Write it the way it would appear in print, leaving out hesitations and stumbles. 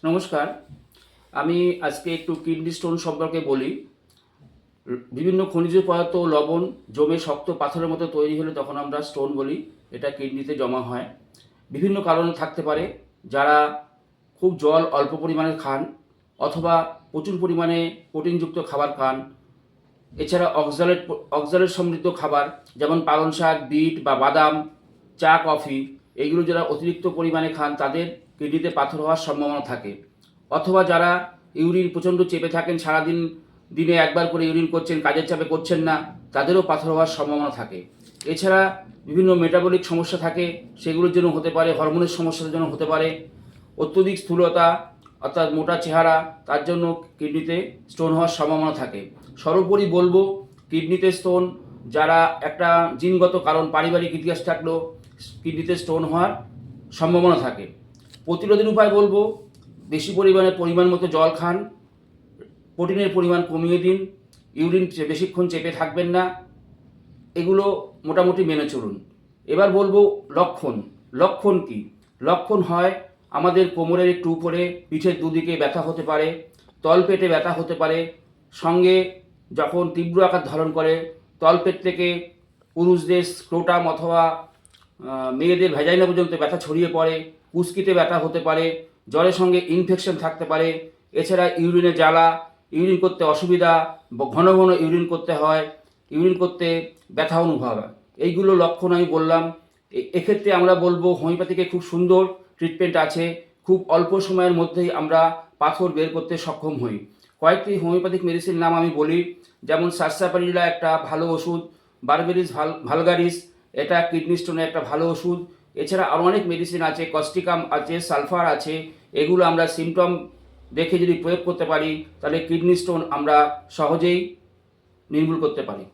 নমস্কার। আমি আজকে একটু কিডনি স্টোন সম্পর্কে বলি। বিভিন্ন খনিজ পদার্থ ও লবণ জমে শক্ত পাথরের মতো তৈরি হলে তখন আমরা স্টোন বলি। এটা কিডনিতে জমা হয়। বিভিন্ন কারণে থাকতে পারে। যারা খুব জল অল্প পরিমাণে খান অথবা প্রচুর পরিমাণে প্রোটিনযুক্ত খাবার খান, এছাড়া অক্সালেট সমৃদ্ধ খাবার যেমন পালং শাক, বিট বা বাদাম, চা, কফি এইগুলো যারা অতিরিক্ত পরিমাণে খান তাদের কিডনিতে পাথর হওয়ার সম্ভাবনা থাকে। অথবা যারা ইউরিন প্রচণ্ড চেপে থাকেন, সারাদিন দিনে একবার করে ইউরিন করছেন, কাজের চাপে করছেন না, তাদেরও পাথর হওয়ার সম্ভাবনা থাকে। এছাড়া বিভিন্ন মেটাবলিক সমস্যা থাকে, সেগুলোর জন্য হতে পারে, হরমোনের সমস্যার জন্য হতে পারে, অত্যধিক স্থূলতা অর্থাৎ মোটা চেহারা, তার জন্য কিডনিতে স্টোন হওয়ার সম্ভাবনা থাকে। সর্বোপরি বলবো, কিডনিতে স্টোন যারা একটা জিনগত কারণ, পারিবারিক ইতিহাস থাকলেও কিডনিতে স্টোন হওয়ার সম্ভাবনা থাকে। প্রতিরোধের উপায় বলবো, বেশি পরিমাণ মতো জল খান, প্রোটিনের পরিমাণ কমিয়ে দিন, ইউরিন বেশিক্ষণ চেপে থাকবেন না, এগুলো মোটামুটি মেনে চলুন। এবার বলবো লক্ষণ কি? লক্ষণ হয় আমাদের কোমরের একটু উপরে, পিঠের দুদিকে ব্যথা হতে পারে, তলপেটে ব্যথা হতে পারে, সঙ্গে যখন তীব্র আকার ধারণ করে তলপেট থেকে পুরুষদের স্ক্রোটাম অথবা মেয়েদের ভ্যাজাইনা পর্যন্ত ব্যথা ছড়িয়ে পড়ে, কুস্কিতে ব্যথা হতে পারে, জ্বরের সঙ্গে ইনফেকশন থাকতে পারে, এছাড়া ইউরিনে জ্বালা, ইউরিন করতে অসুবিধা, ঘন ঘন ইউরিন করতে হয়, ইউরিন করতে ব্যথা অনুভব হয়। এইগুলো লক্ষণ আমি বললাম। এক্ষেত্রে আমরা বলবো হোমিওপ্যাথিকে খুব সুন্দর ট্রিটমেন্ট আছে, খুব অল্প সময়ের মধ্যেই আমরা পাথর বের করতে সক্ষম হই। কয়েকটি হোমিওপ্যাথিক মেডিসিন নাম আমি বলি, যেমন সার্সাপারিলা একটা ভালো ওষুধ, বারবেরিস ভালগারিস এটা কিডনি স্টোনের একটা ভালো ওষুধ। এছাড়া আরও অনেক মেডিসিন আছে, কস্টিকাম আছে, সালফার আছে। এগুলো আমরা সিমটম দেখে যদি প্রয়োগ করতে পারি তাহলে কিডনি স্টোন আমরা সহজেই নির্মূল করতে পারি।